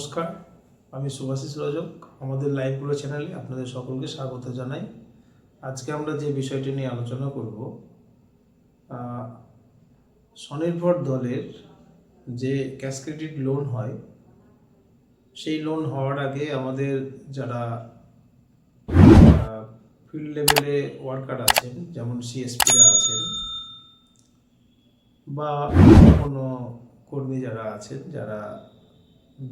নমস্কার, আমি শুভাশিস রজক। আমাদের লাইভগুলো চ্যানেলে আপনাদের সকলকে স্বাগত জানাই। আজকে আমরা যে বিষয়টি নিয়ে আলোচনা করব, স্বনির্ভর দলের যে ক্যাশ ক্রেডিট লোন হয়, সেই লোন হওয়ার আগে আমাদের যারা ফিল্ড লেভেলে ওয়ার্কার আছেন, যেমন সিএসপিরা আছেন বা কোনো কর্মী যারা আছেন, যারা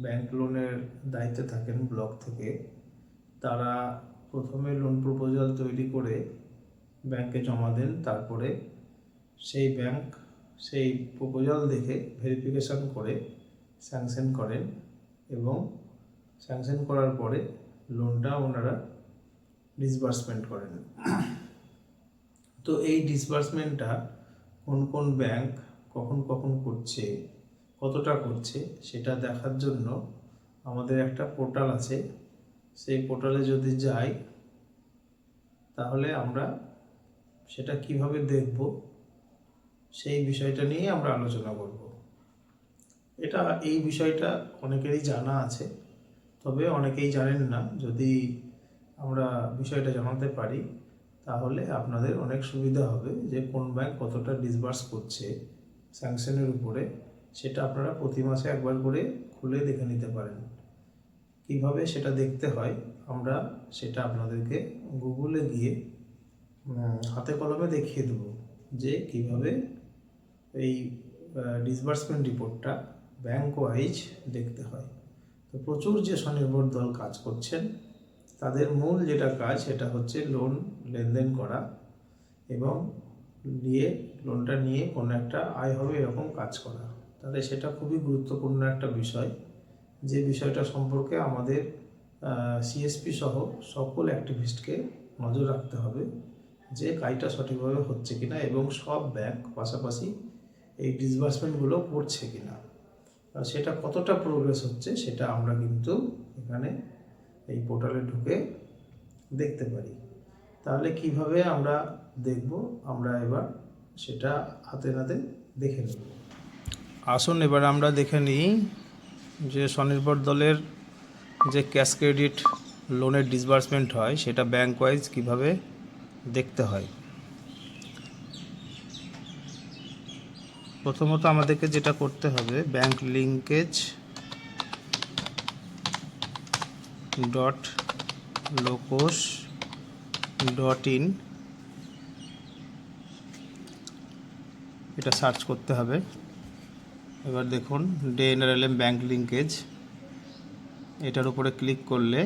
ব্যাংক লোনের দায়িত্বে থাকেন ব্লক থেকে, তারা প্রথমে লোন প্রপোজাল তৈরি করে ব্যাংকে জমা দেন। তারপরে সেই ব্যাংক সেই প্রপোজাল দেখে ভেরিফিকেশান করে স্যাংশন করেন এবং স্যাংশন করার পরে লোনটা ওনারা ডিসবার্সমেন্ট করেন। তো এই ডিসবার্সমেন্টটা কোন কোন ব্যাংক কখন কখন করছে, কতটা করছে, সেটা দেখার জন্য আমাদের একটা পোর্টাল আছে। সেই পোর্টালে যদি যাই তাহলে আমরা সেটা কিভাবে দেখব, সেই বিষয়টা নিয়ে আমরা আলোচনা করব। এই বিষয়টা অনেকেরই জানা আছে, তবে অনেকেই জানেন না। যদি আমরা বিষয়টা জানাতে পারি তাহলে আপনাদের অনেক সুবিধা হবে, যে কোন ব্যাংক কতটা ডিসবার্স করছে স্যাংশনের উপরে, সেটা আপনারা প্রতি মাসে একবার করে খুলে দেখে নিতে পারেন। কিভাবে সেটা দেখতে হয় আমরা সেটা আপনাদেরকে গুগলে গিয়ে হাতে কলমে দেখিয়ে দেব, যে কিভাবে এই ডিসবার্সমেন্ট রিপোর্টটা ব্যাংক ওয়াইজ দেখতে হয়। তো প্রচুর যে স্বনির্ভর দল কাজ করছেন, তাদের মূল যেটা কাজ সেটা হচ্ছে লোন লেনদেন করা এবং লোনটা নিয়ে কোনো একটা আয় হবে এরকম কাজ করা। তাহলে সেটা খুবই গুরুত্বপূর্ণ একটা বিষয়, যে বিষয়টা সম্পর্কে আমাদের সিএসপি সহ সকল অ্যাক্টিভিস্টকে নজর রাখতে হবে, যে কাজটা সঠিকভাবে হচ্ছে কিনা এবং সব ব্যাংক পাশাপাশি এই ডিসবার্সমেন্টগুলো করছে কিনা, সেটা কতটা প্রোগ্রেস হচ্ছে সেটা আমরা কিন্তু এখানে এই পোর্টালে ঢুকে দেখতে পারি। তাহলে কিভাবে আমরা দেখব, আমরা এবার সেটা হাতে নাতে দেখে নেব। আসুন এবার আমরা দেখে নিই যে স্বনির্ভর দলের যে ক্যাশ ক্রেডিট লোনের ডিসবার্সমেন্ট হয় সেটা ব্যাংক ওয়াইজ কীভাবে দেখতে হয়। প্রথমত আমাদেরকে যেটা করতে হবে, ব্যাংক লিঙ্কেজ .locos.in এটা সার্চ করতে হবে। এবার দেখুন DNRLM ব্যাংক লিঙ্কেজ, এটার উপরে ক্লিক করলে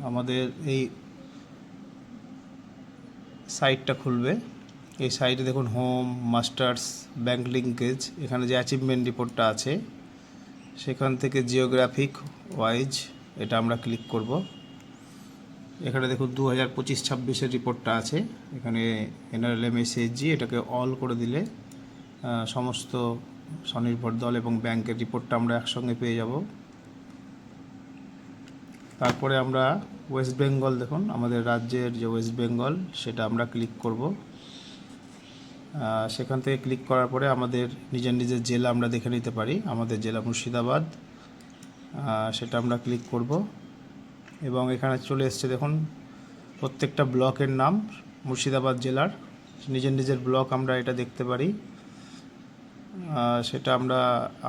আমাদের এই সাইটটা খুলবে। এই সাইটে দেখুন হোম, মাস্টার্স, ব্যাংক লিঙ্কেজ, এখানে যে অ্যাচিভমেন্ট রিপোর্টটা আছে সেখান থেকে জিওগ্রাফিক ওয়াইজ এটা আমরা ক্লিক করব। এখানে দেখুন 2025-26 রিপোর্টটা আছে। এখানে NRLM SHG এটাকে অল করে দিলে সমস্ত স্বনির্ভর দল এবং ব্যাংকের রিপোর্টটা আমরা একসঙ্গে পেয়ে যাব। তারপরে আমরা ওয়েস্ট বেঙ্গল, দেখুন আমাদের রাজ্যের যে ওয়েস্ট বেঙ্গল সেটা আমরা ক্লিক করব। সেখান থেকে ক্লিক করার পরে আমাদের নিজের নিজের জেলা আমরা দেখে নিতে পারি। আমাদের জেলা মুর্শিদাবাদ, সেটা আমরা ক্লিক করব এবং এখানে চলে এসছে দেখুন প্রত্যেকটা ব্লকের নাম মুর্শিদাবাদ জেলার, নিজের নিজের ব্লক আমরা এটা দেখতে পারি। সেটা আমরা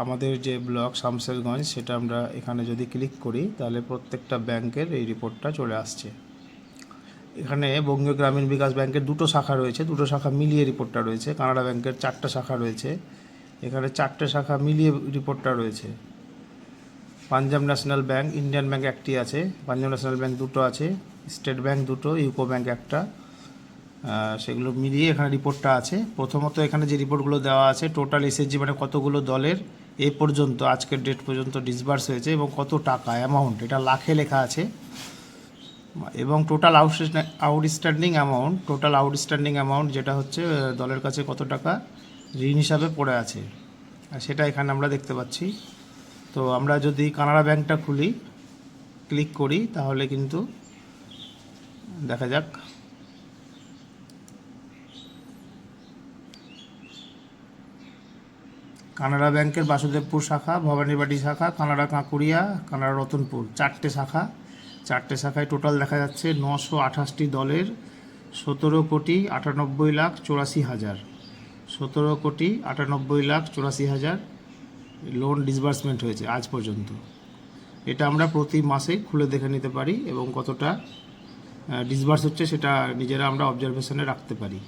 আমাদের যে ব্লক শামসেরগঞ্জ, সেটা আমরা এখানে যদি ক্লিক করি তাহলে প্রত্যেকটা ব্যাংকের এই রিপোর্টটা চলে আসছে। এখানে বঙ্গীয় গ্রামীণ বিকাশ ব্যাংকের 2টো শাখা রয়েছে, 2টো শাখা মিলিয়ে রিপোর্টটা রয়েছে। কানাড়া ব্যাংকের 4টা শাখা রয়েছে, এখানে 4টে শাখা মিলিয়ে রিপোর্টটা রয়েছে। Punjab national bank, Indian bank একটি আছে, পাঞ্জাব ন্যাশনাল ব্যাংক 2টো আছে, স্টেট ব্যাংক 2টো, ইউকো ব্যাংক একটা, সেগুলো মিলিয়ে এখানে রিপোর্টটা আছে। প্রথমত এখানে যে রিপোর্টগুলো দেওয়া আছে, টোটাল এসএসজি মানে কতগুলো দলের এ পর্যন্ত আজকের ডেট পর্যন্ত ডিসবার্স হয়েছে এবং কত টাকা অ্যামাউন্ট, এটা লাখে লেখা আছে। এবং টোটাল আউটস্ট্যান্ডিং অ্যামাউন্ট যেটা হচ্ছে দলের কাছে কত টাকা ঋণ হিসাবে পড়ে আছে, সেটা এখানে আমরা দেখতে পাচ্ছি। তো আমরা যদি কানাড়া ব্যাংকটা ক্লিক করি তাহলে কিন্তু দেখা যাক। কানাড়া ব্যাংকের বাসুদেবপুর শাখা, ভবানীবাটি শাখা, কানাড়া কাঁকুড়িয়া, কানাড়া রতনপুর, 4টে শাখা। 4টে শাখায় টোটাল দেখা যাচ্ছে 928টি দলের 17,98,84,000 17,98,84,000 লোন ডিসবার্সমেন্ট হয়েছে আজ পর্যন্ত। এটা আমরা প্রতি মাসে খুলে দেখে নিতে পারি এবং কতটা ডিসবার্স হচ্ছে সেটা নিজেরা আমরা অবজারভেশনে রাখতে পারি।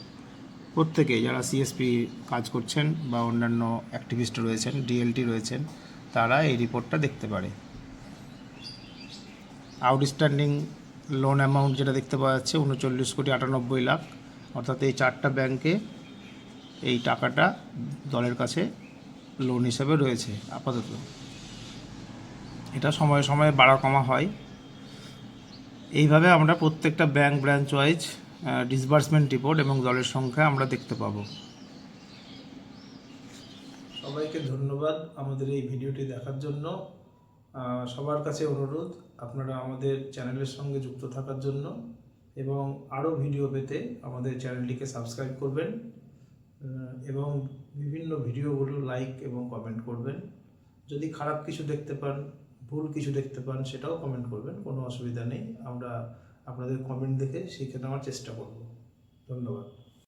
প্রত্যেকে যারা সিএসপি কাজ করছেন বা অন্যান্য অ্যাক্টিভিস্ট রয়েছেন, ডিএলটি রয়েছেন, তারা এই রিপোর্টটা দেখতে পারে। আউটস্ট্যান্ডিং লোন অ্যামাউন্ট যেটা দেখতে পাওয়া যাচ্ছে 39,98,00,000, অর্থাৎ এই 4টা ব্যাংকে এই টাকাটা দলের কাছে লোন হিসেবে রয়েছে আপাতত। এটা সময়ে সময়ে বাড়া কমা হয়। এইভাবে আমরা প্রত্যেকটা bank branch wise disbursement report এবং দলের সংখ্যা আমরা দেখতে পাবো। সবাইকে ধন্যবাদ আমাদের এই ভিডিওটি দেখার জন্য। সবার কাছে অনুরোধ আপনারা আমাদের চ্যানেলের সঙ্গে যুক্ত থাকার জন্য এবং আরও ভিডিও পেতে আমাদের চ্যানেলটিকে সাবস্ক্রাইব করবেন এবং বিভিন্ন ভিডিওগুলো লাইক এবং কমেন্ট করবেন। যদি খারাপ কিছু দেখতে পান, ভুল কিছু দেখতে পান, সেটাও কমেন্ট করবেন, কোনো অসুবিধা নেই। আমরা আপনাদের কমেন্ট দেখে শিখে নেওয়ার চেষ্টা করব। ধন্যবাদ।